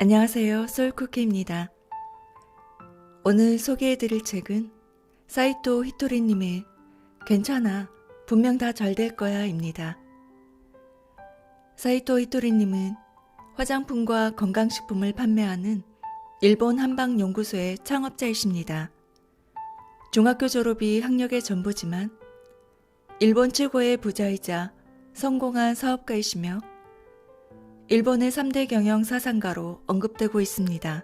안녕하세요. 솔쿠키입니다. 오늘 소개해드릴 책은 사이토 히토리님의 괜찮아, 분명 다 잘 될 거야 입니다. 사이토 히토리님은 화장품과 건강식품을 판매하는 일본 한방연구소의 창업자이십니다. 중학교 졸업이 학력의 전부지만 일본 최고의 부자이자 성공한 사업가이시며 일본의 3대 경영 사상가로 언급되고 있습니다.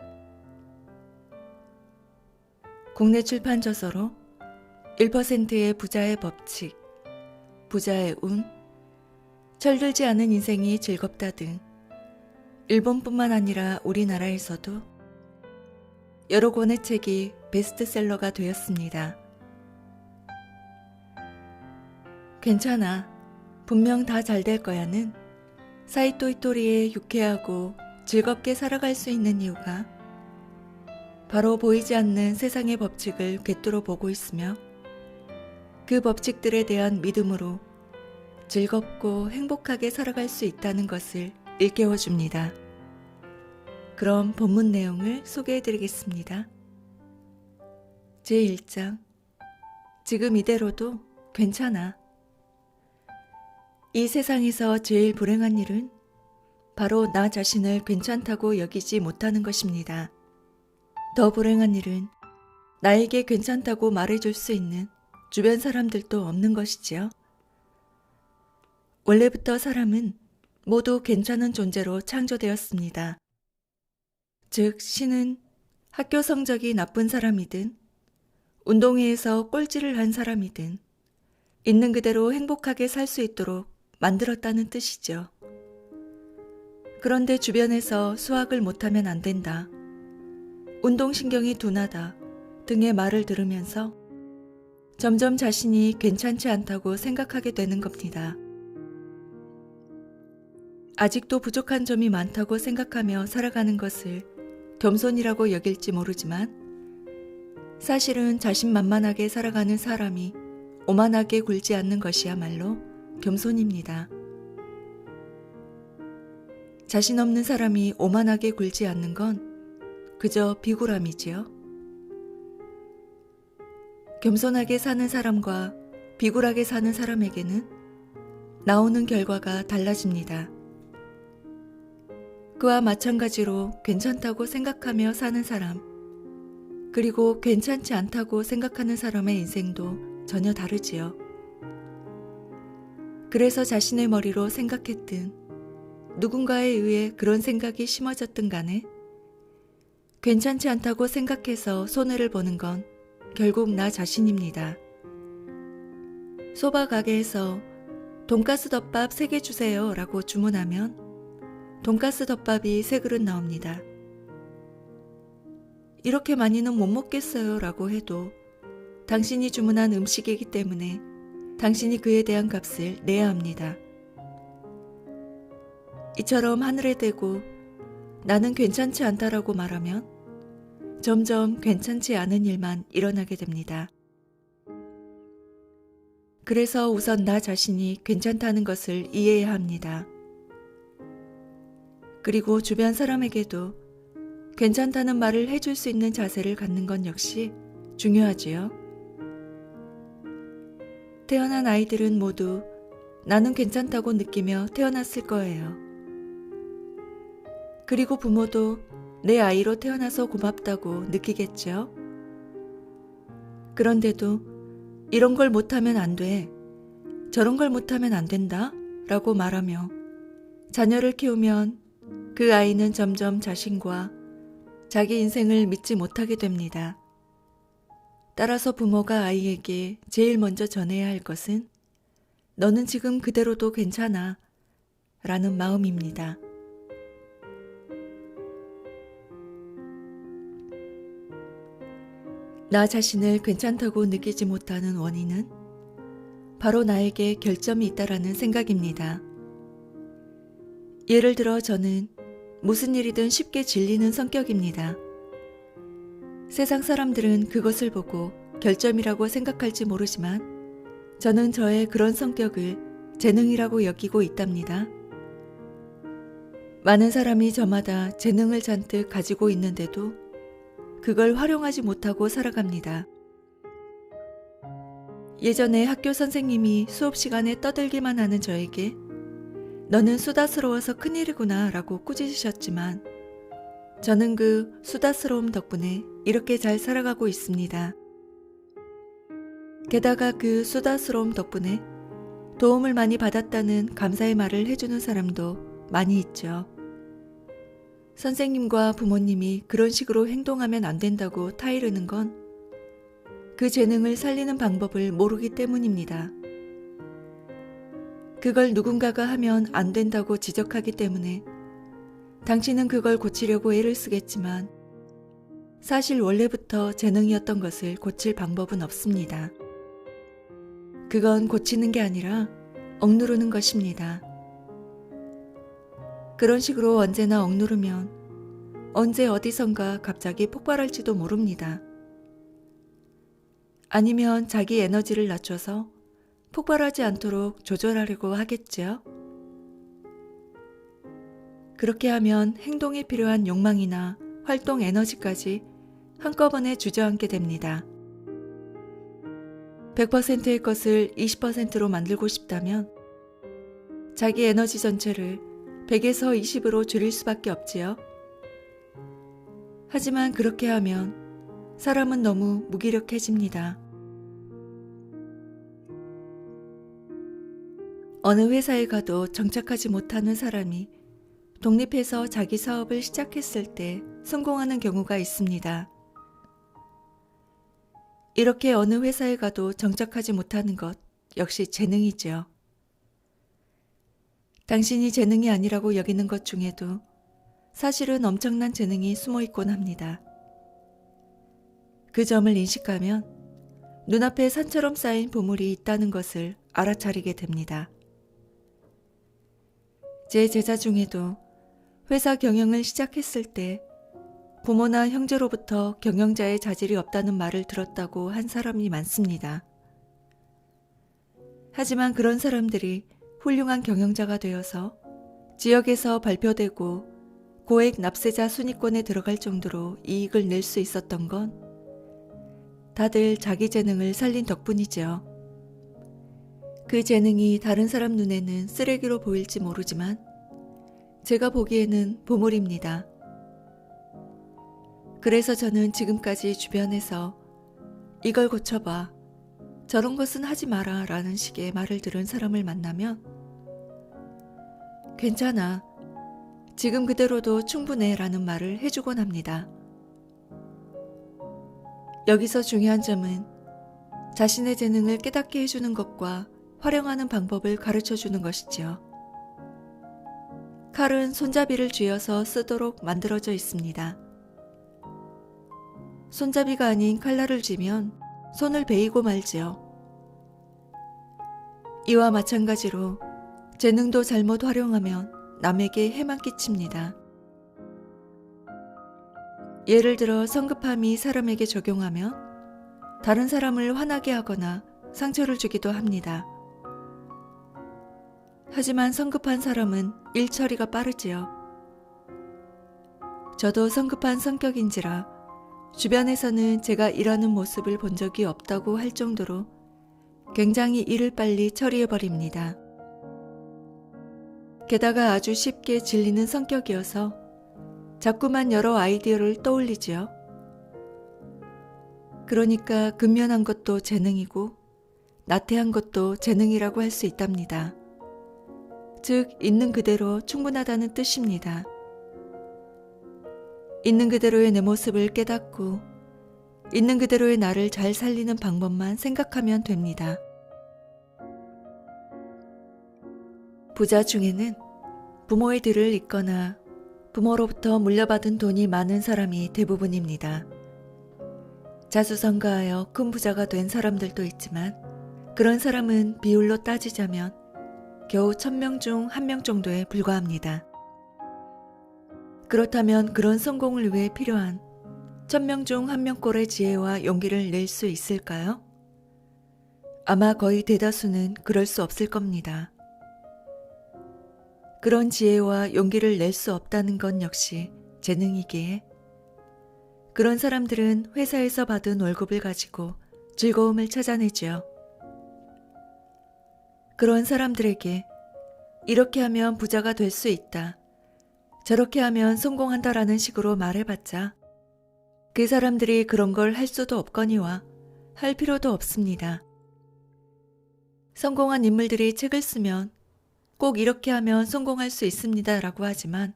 국내 출판 저서로 1%의 부자의 법칙, 부자의 운, 철들지 않은 인생이 즐겁다 등 일본뿐만 아니라 우리나라에서도 여러 권의 책이 베스트셀러가 되었습니다. 괜찮아, 분명 다 잘 될 거야는 사이토 히토리의 유쾌하고 즐겁게 살아갈 수 있는 이유가 바로 보이지 않는 세상의 법칙을 꿰뚫어 보고 있으며 그 법칙들에 대한 믿음으로 즐겁고 행복하게 살아갈 수 있다는 것을 일깨워 줍니다. 그럼 본문 내용을 소개해 드리겠습니다. 제1장 지금 이대로도 괜찮아. 이 세상에서 제일 불행한 일은 바로 나 자신을 괜찮다고 여기지 못하는 것입니다. 더 불행한 일은 나에게 괜찮다고 말해줄 수 있는 주변 사람들도 없는 것이지요. 원래부터 사람은 모두 괜찮은 존재로 창조되었습니다. 즉, 신은 학교 성적이 나쁜 사람이든 운동회에서 꼴찌를 한 사람이든 있는 그대로 행복하게 살 수 있도록 만들었다는 뜻이죠. 그런데 주변에서 수학을 못하면 안 된다, 운동신경이 둔하다 등의 말을 들으면서 점점 자신이 괜찮지 않다고 생각하게 되는 겁니다. 아직도 부족한 점이 많다고 생각하며 살아가는 것을 겸손이라고 여길지 모르지만 사실은 자신만만하게 살아가는 사람이 오만하게 굴지 않는 것이야말로 겸손입니다. 자신 없는 사람이 오만하게 굴지 않는 건 그저 비굴함이지요. 겸손하게 사는 사람과 비굴하게 사는 사람에게는 나오는 결과가 달라집니다. 그와 마찬가지로 괜찮다고 생각하며 사는 사람, 그리고 괜찮지 않다고 생각하는 사람의 인생도 전혀 다르지요. 그래서 자신의 머리로 생각했든 누군가에 의해 그런 생각이 심어졌든 간에 괜찮지 않다고 생각해서 손해를 보는 건 결국 나 자신입니다. 소바 가게에서 돈가스 덮밥 3개 주세요 라고 주문하면 돈가스 덮밥이 3그릇 나옵니다. 이렇게 많이는 못 먹겠어요 라고 해도 당신이 주문한 음식이기 때문에 당신이 그에 대한 값을 내야 합니다. 이처럼 하늘에 대고 나는 괜찮지 않다라고 말하면 점점 괜찮지 않은 일만 일어나게 됩니다. 그래서 우선 나 자신이 괜찮다는 것을 이해해야 합니다. 그리고 주변 사람에게도 괜찮다는 말을 해줄 수 있는 자세를 갖는 건 역시 중요하지요. 태어난 아이들은 모두 나는 괜찮다고 느끼며 태어났을 거예요. 그리고 부모도 내 아이로 태어나서 고맙다고 느끼겠죠. 그런데도 이런 걸 못하면 안 돼, 저런 걸 못하면 안 된다 라고 말하며 자녀를 키우면 그 아이는 점점 자신과 자기 인생을 믿지 못하게 됩니다. 따라서 부모가 아이에게 제일 먼저 전해야 할 것은 너는 지금 그대로도 괜찮아 라는 마음입니다. 나 자신을 괜찮다고 느끼지 못하는 원인은 바로 나에게 결점이 있다라는 생각입니다. 예를 들어 저는 무슨 일이든 쉽게 질리는 성격입니다. 세상 사람들은 그것을 보고 결점이라고 생각할지 모르지만 저는 저의 그런 성격을 재능이라고 여기고 있답니다. 많은 사람이 저마다 재능을 잔뜩 가지고 있는데도 그걸 활용하지 못하고 살아갑니다. 예전에 학교 선생님이 수업 시간에 떠들기만 하는 저에게 너는 수다스러워서 큰일이구나 라고 꾸짖으셨지만 저는 그 수다스러움 덕분에 이렇게 잘 살아가고 있습니다. 게다가 그 수다스러움 덕분에 도움을 많이 받았다는 감사의 말을 해주는 사람도 많이 있죠. 선생님과 부모님이 그런 식으로 행동하면 안 된다고 타이르는 건 그 재능을 살리는 방법을 모르기 때문입니다. 그걸 누군가가 하면 안 된다고 지적하기 때문에 당신은 그걸 고치려고 애를 쓰겠지만 사실 원래부터 재능이었던 것을 고칠 방법은 없습니다. 그건 고치는 게 아니라 억누르는 것입니다. 그런 식으로 언제나 억누르면 언제 어디선가 갑자기 폭발할지도 모릅니다. 아니면 자기 에너지를 낮춰서 폭발하지 않도록 조절하려고 하겠죠. 그렇게 하면 행동에 필요한 욕망이나 활동 에너지까지 한꺼번에 주저앉게 됩니다. 100%의 것을 20%로 만들고 싶다면 자기 에너지 전체를 100에서 20으로 줄일 수밖에 없지요. 하지만 그렇게 하면 사람은 너무 무기력해집니다. 어느 회사에 가도 정착하지 못하는 사람이 독립해서 자기 사업을 시작했을 때 성공하는 경우가 있습니다. 이렇게 어느 회사에 가도 정착하지 못하는 것 역시 재능이죠. 당신이 재능이 아니라고 여기는 것 중에도 사실은 엄청난 재능이 숨어 있곤 합니다. 그 점을 인식하면 눈앞에 산처럼 쌓인 보물이 있다는 것을 알아차리게 됩니다. 제 제자 중에도 회사 경영을 시작했을 때 부모나 형제로부터 경영자의 자질이 없다는 말을 들었다고 한 사람이 많습니다. 하지만 그런 사람들이 훌륭한 경영자가 되어서 지역에서 발표되고 고액 납세자 순위권에 들어갈 정도로 이익을 낼 수 있었던 건 다들 자기 재능을 살린 덕분이죠. 그 재능이 다른 사람 눈에는 쓰레기로 보일지 모르지만 제가 보기에는 보물입니다. 그래서 저는 지금까지 주변에서 이걸 고쳐봐, 저런 것은 하지 마라 라는 식의 말을 들은 사람을 만나면 괜찮아, 지금 그대로도 충분해 라는 말을 해주곤 합니다. 여기서 중요한 점은 자신의 재능을 깨닫게 해주는 것과 활용하는 방법을 가르쳐주는 것이죠. 칼은 손잡이를 쥐어서 쓰도록 만들어져 있습니다. 손잡이가 아닌 칼날을 쥐면 손을 베이고 말지요. 이와 마찬가지로 재능도 잘못 활용하면 남에게 해만 끼칩니다. 예를 들어 성급함이 사람에게 적용하면 다른 사람을 화나게 하거나 상처를 주기도 합니다. 하지만 성급한 사람은 일 처리가 빠르지요. 저도 성급한 성격인지라 주변에서는 제가 일하는 모습을 본 적이 없다고 할 정도로 굉장히 일을 빨리 처리해버립니다. 게다가 아주 쉽게 질리는 성격이어서 자꾸만 여러 아이디어를 떠올리지요. 그러니까 근면한 것도 재능이고 나태한 것도 재능이라고 할 수 있답니다. 즉, 있는 그대로 충분하다는 뜻입니다. 있는 그대로의 내 모습을 깨닫고 있는 그대로의 나를 잘 살리는 방법만 생각하면 됩니다. 부자 중에는 부모의 뒤를 잇거나 부모로부터 물려받은 돈이 많은 사람이 대부분입니다. 자수성가하여 큰 부자가 된 사람들도 있지만 그런 사람은 비율로 따지자면 겨우 1000명 중 1명 정도에 불과합니다. 그렇다면 그런 성공을 위해 필요한 1000명 중 1명꼴의 지혜와 용기를 낼 수 있을까요? 아마 거의 대다수는 그럴 수 없을 겁니다. 그런 지혜와 용기를 낼 수 없다는 건 역시 재능이기에 그런 사람들은 회사에서 받은 월급을 가지고 즐거움을 찾아내죠. 그런 사람들에게 이렇게 하면 부자가 될 수 있다, 저렇게 하면 성공한다라는 식으로 말해봤자 그 사람들이 그런 걸 할 수도 없거니와 할 필요도 없습니다. 성공한 인물들이 책을 쓰면 꼭 이렇게 하면 성공할 수 있습니다 라고 하지만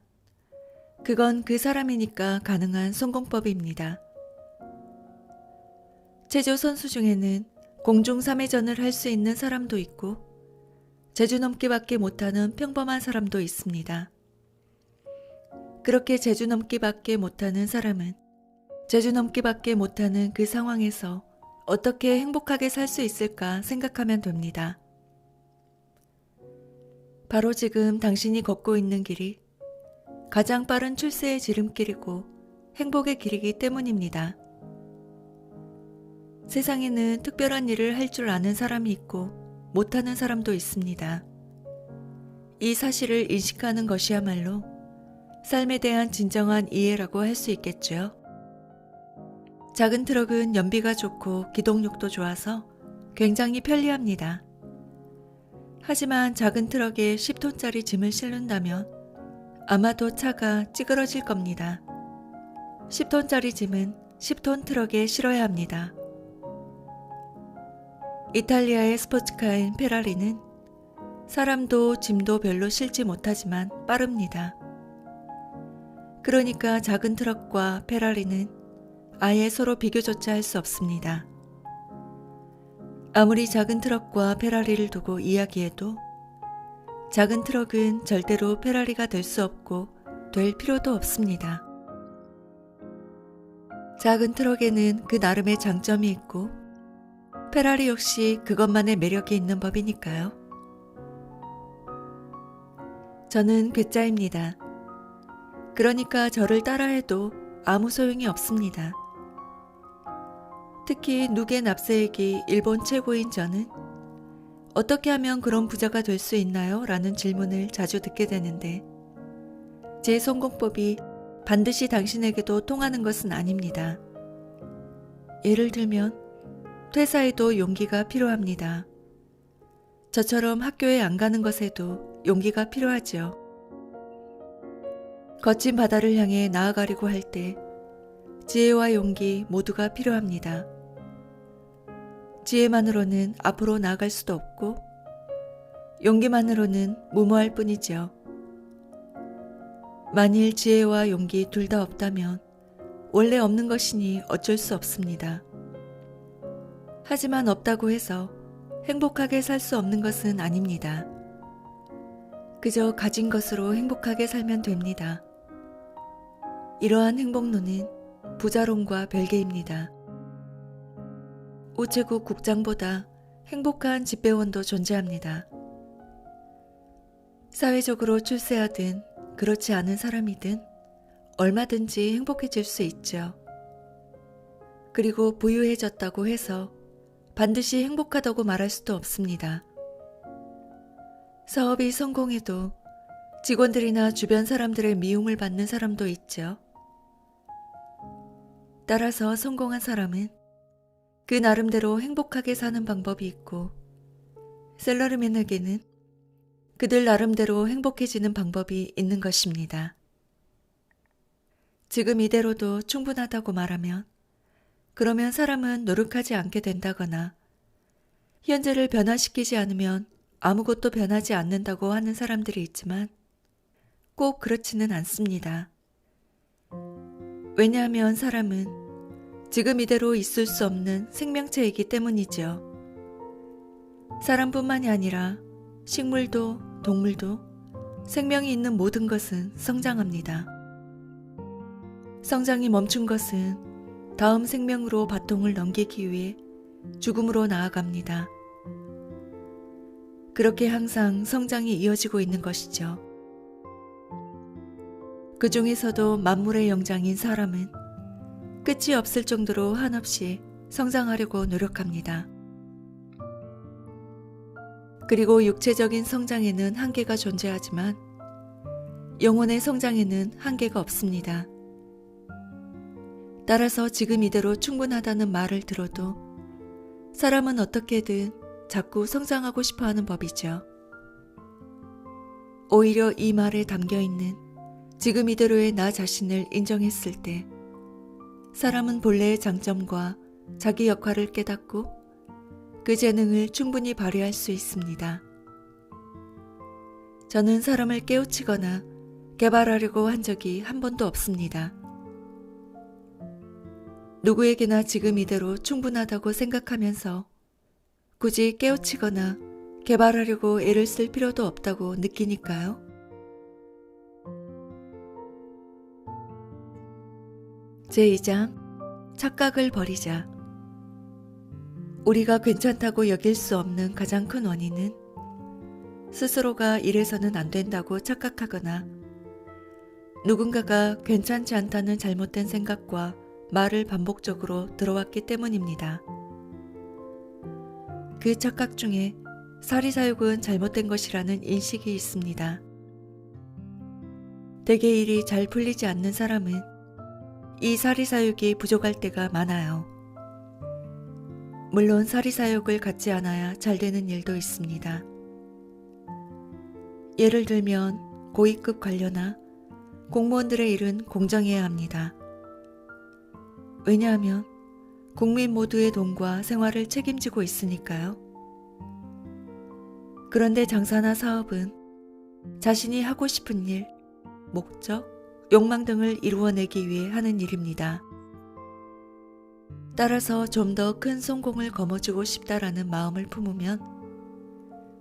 그건 그 사람이니까 가능한 성공법입니다. 체조 선수 중에는 공중 3회전을 할 수 있는 사람도 있고 제주 넘기밖에 못하는 평범한 사람도 있습니다. 그렇게 제주 넘기밖에 못하는 사람은 제주 넘기밖에 못하는 그 상황에서 어떻게 행복하게 살 수 있을까 생각하면 됩니다. 바로 지금 당신이 걷고 있는 길이 가장 빠른 출세의 지름길이고 행복의 길이기 때문입니다. 세상에는 특별한 일을 할 줄 아는 사람이 있고 못하는 사람도 있습니다. 이 사실을 인식하는 것이야말로 삶에 대한 진정한 이해라고 할 수 있겠죠. 작은 트럭은 연비가 좋고 기동력도 좋아서 굉장히 편리합니다. 하지만 작은 트럭에 10톤짜리 짐을 실른다면 아마도 차가 찌그러질 겁니다. 10톤짜리 짐은 10톤 트럭에 실어야 합니다. 이탈리아의 스포츠카인 페라리는 사람도 짐도 별로 실지 못하지만 빠릅니다. 그러니까 작은 트럭과 페라리는 아예 서로 비교조차 할 수 없습니다. 아무리 작은 트럭과 페라리를 두고 이야기해도 작은 트럭은 절대로 페라리가 될 수 없고 될 필요도 없습니다. 작은 트럭에는 그 나름의 장점이 있고 페라리 역시 그것만의 매력이 있는 법이니까요. 저는 괴짜입니다. 그러니까 저를 따라해도 아무 소용이 없습니다. 특히 누게 납세액이 일본 최고인 저는 어떻게 하면 그런 부자가 될 수 있나요? 라는 질문을 자주 듣게 되는데 제 성공법이 반드시 당신에게도 통하는 것은 아닙니다. 예를 들면 퇴사에도 용기가 필요합니다. 저처럼 학교에 안 가는 것에도 용기가 필요하죠. 거친 바다를 향해 나아가려고 할 때 지혜와 용기 모두가 필요합니다. 지혜만으로는 앞으로 나아갈 수도 없고 용기만으로는 무모할 뿐이죠. 만일 지혜와 용기 둘 다 없다면 원래 없는 것이니 어쩔 수 없습니다. 하지만 없다고 해서 행복하게 살 수 없는 것은 아닙니다. 그저 가진 것으로 행복하게 살면 됩니다. 이러한 행복론은 부자론과 별개입니다. 우체국 국장보다 행복한 집배원도 존재합니다. 사회적으로 출세하든 그렇지 않은 사람이든 얼마든지 행복해질 수 있죠. 그리고 부유해졌다고 해서 반드시 행복하다고 말할 수도 없습니다. 사업이 성공해도 직원들이나 주변 사람들의 미움을 받는 사람도 있죠. 따라서 성공한 사람은 그 나름대로 행복하게 사는 방법이 있고 셀러리맨에게는 그들 나름대로 행복해지는 방법이 있는 것입니다. 지금 이대로도 충분하다고 말하면 그러면 사람은 노력하지 않게 된다거나 현재를 변화시키지 않으면 아무것도 변하지 않는다고 하는 사람들이 있지만 꼭 그렇지는 않습니다. 왜냐하면 사람은 지금 이대로 있을 수 없는 생명체이기 때문이죠. 사람뿐만이 아니라 식물도 동물도 생명이 있는 모든 것은 성장합니다. 성장이 멈춘 것은 다음 생명으로 바통을 넘기기 위해 죽음으로 나아갑니다. 그렇게 항상 성장이 이어지고 있는 것이죠. 그 중에서도 만물의 영장인 사람은 끝이 없을 정도로 한없이 성장하려고 노력합니다. 그리고 육체적인 성장에는 한계가 존재하지만 영혼의 성장에는 한계가 없습니다. 따라서 지금 이대로 충분하다는 말을 들어도 사람은 어떻게든 자꾸 성장하고 싶어 하는 법이죠. 오히려 이 말에 담겨있는 지금 이대로의 나 자신을 인정했을 때 사람은 본래의 장점과 자기 역할을 깨닫고 그 재능을 충분히 발휘할 수 있습니다. 저는 사람을 깨우치거나 개발하려고 한 적이 한 번도 없습니다. 누구에게나 지금 이대로 충분하다고 생각하면서 굳이 깨우치거나 개발하려고 애를 쓸 필요도 없다고 느끼니까요. 제2장 착각을 버리자. 우리가 괜찮다고 여길 수 없는 가장 큰 원인은 스스로가 이래서는 안 된다고 착각하거나 누군가가 괜찮지 않다는 잘못된 생각과 말을 반복적으로 들어왔기 때문입니다. 그 착각 중에 사리사욕은 잘못된 것이라는 인식이 있습니다. 대개 일이 잘 풀리지 않는 사람은 이 사리사욕이 부족할 때가 많아요. 물론 사리사욕을 갖지 않아야 잘 되는 일도 있습니다. 예를 들면 고위급 관료나 공무원들의 일은 공정해야 합니다. 왜냐하면 국민 모두의 돈과 생활을 책임지고 있으니까요. 그런데 장사나 사업은 자신이 하고 싶은 일, 목적, 욕망 등을 이루어내기 위해 하는 일입니다. 따라서 좀 더 큰 성공을 거머쥐고 싶다라는 마음을 품으면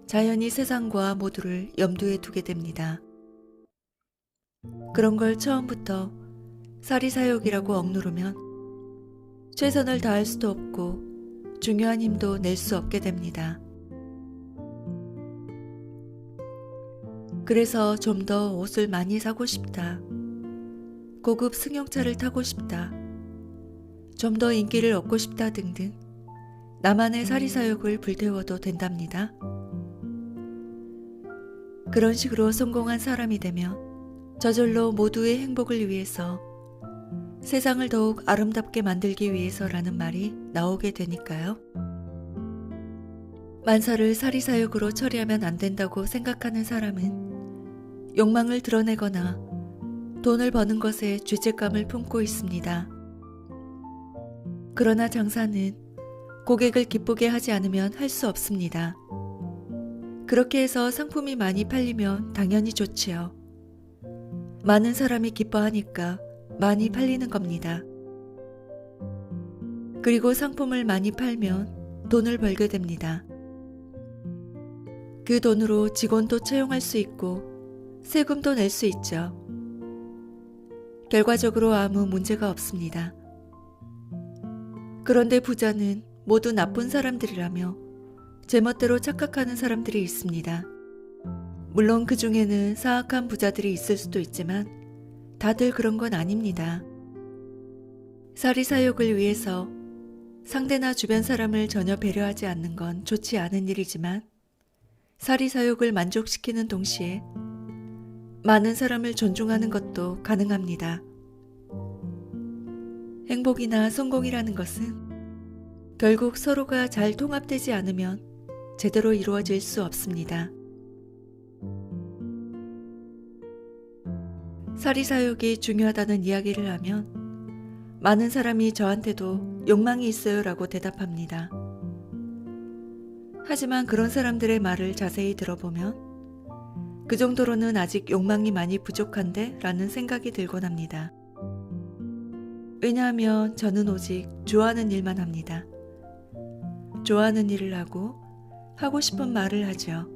자연히 세상과 모두를 염두에 두게 됩니다. 그런 걸 처음부터 사리사욕이라고 억누르면 최선을 다할 수도 없고 중요한 힘도 낼 수 없게 됩니다. 그래서 좀 더 옷을 많이 사고 싶다. 고급 승용차를 타고 싶다. 좀 더 인기를 얻고 싶다 등등 나만의 사리사욕을 불태워도 된답니다. 그런 식으로 성공한 사람이 되면 저절로 모두의 행복을 위해서 세상을 더욱 아름답게 만들기 위해서라는 말이 나오게 되니까요. 만사를 사리사욕으로 처리하면 안 된다고 생각하는 사람은 욕망을 드러내거나 돈을 버는 것에 죄책감을 품고 있습니다. 그러나 장사는 고객을 기쁘게 하지 않으면 할 수 없습니다. 그렇게 해서 상품이 많이 팔리면 당연히 좋지요. 많은 사람이 기뻐하니까 많이 팔리는 겁니다. 그리고 상품을 많이 팔면 돈을 벌게 됩니다. 그 돈으로 직원도 채용할 수 있고 세금도 낼 수 있죠. 결과적으로 아무 문제가 없습니다. 그런데 부자는 모두 나쁜 사람들이라며 제멋대로 착각하는 사람들이 있습니다. 물론 그 중에는 사악한 부자들이 있을 수도 있지만 다들 그런 건 아닙니다. 사리사욕을 위해서 상대나 주변 사람을 전혀 배려하지 않는 건 좋지 않은 일이지만 사리사욕을 만족시키는 동시에 많은 사람을 존중하는 것도 가능합니다. 행복이나 성공이라는 것은 결국 서로가 잘 통합되지 않으면 제대로 이루어질 수 없습니다. 사리사욕이 중요하다는 이야기를 하면 많은 사람이 저한테도 욕망이 있어요 라고 대답합니다. 하지만 그런 사람들의 말을 자세히 들어보면 그 정도로는 아직 욕망이 많이 부족한데 라는 생각이 들곤 합니다. 왜냐하면 저는 오직 좋아하는 일만 합니다. 좋아하는 일을 하고 싶은 말을 하죠.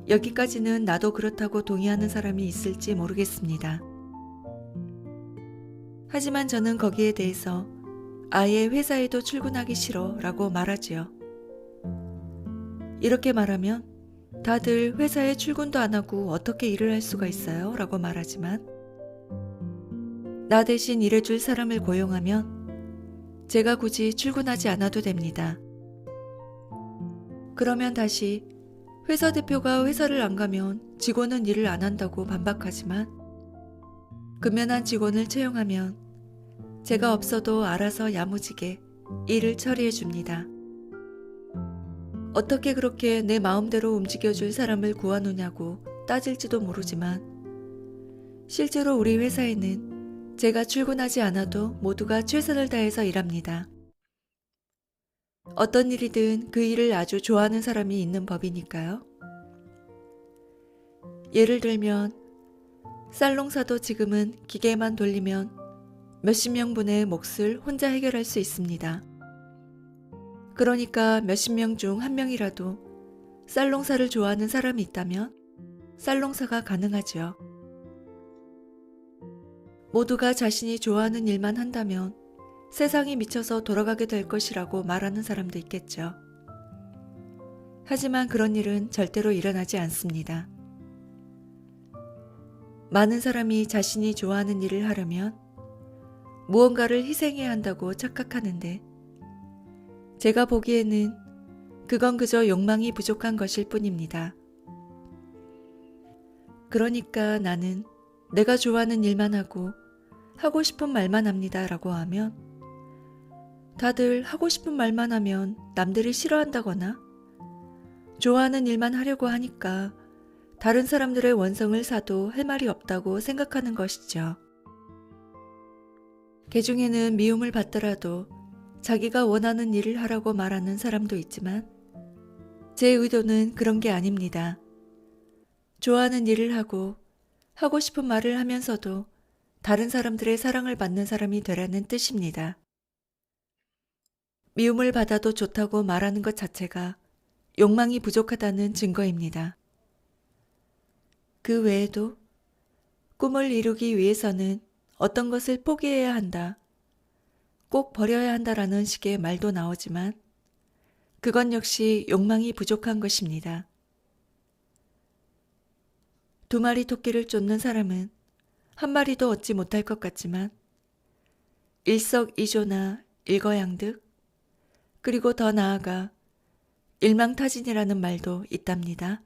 여기까지는 나도 그렇다고 동의하는 사람이 있을지 모르겠습니다. 하지만 저는 거기에 대해서 아예 회사에도 출근하기 싫어 라고 말하지요. 이렇게 말하면 다들 회사에 출근도 안 하고 어떻게 일을 할 수가 있어요? 라고 말하지만 나 대신 일해줄 사람을 고용하면 제가 굳이 출근하지 않아도 됩니다. 그러면 다시 회사 대표가 회사를 안 가면 직원은 일을 안 한다고 반박하지만 근면한 직원을 채용하면 제가 없어도 알아서 야무지게 일을 처리해 줍니다. 어떻게 그렇게 내 마음대로 움직여줄 사람을 구하느냐고 따질지도 모르지만 실제로 우리 회사에는 제가 출근하지 않아도 모두가 최선을 다해서 일합니다. 어떤 일이든 그 일을 아주 좋아하는 사람이 있는 법이니까요. 예를 들면 쌀농사도 지금은 기계만 돌리면 몇십 명분의 몫을 혼자 해결할 수 있습니다. 그러니까 몇십 명 중 한 명이라도 쌀농사를 좋아하는 사람이 있다면 쌀농사가 가능하죠. 모두가 자신이 좋아하는 일만 한다면 세상이 미쳐서 돌아가게 될 것이라고 말하는 사람도 있겠죠. 하지만 그런 일은 절대로 일어나지 않습니다. 많은 사람이 자신이 좋아하는 일을 하려면 무언가를 희생해야 한다고 착각하는데 제가 보기에는 그건 그저 욕망이 부족한 것일 뿐입니다. 그러니까 나는 내가 좋아하는 일만 하고 싶은 말만 합니다 라고 하면 다들 하고 싶은 말만 하면 남들이 싫어한다거나 좋아하는 일만 하려고 하니까 다른 사람들의 원성을 사도 할 말이 없다고 생각하는 것이죠. 개중에는 미움을 받더라도 자기가 원하는 일을 하라고 말하는 사람도 있지만 제 의도는 그런 게 아닙니다. 좋아하는 일을 하고 싶은 말을 하면서도 다른 사람들의 사랑을 받는 사람이 되라는 뜻입니다. 미움을 받아도 좋다고 말하는 것 자체가 욕망이 부족하다는 증거입니다. 그 외에도 꿈을 이루기 위해서는 어떤 것을 포기해야 한다, 꼭 버려야 한다라는 식의 말도 나오지만 그건 역시 욕망이 부족한 것입니다. 2마리 토끼를 쫓는 사람은 1마리도 얻지 못할 것 같지만 일석이조나 일거양득, 그리고 더 나아가 일망타진이라는 말도 있답니다.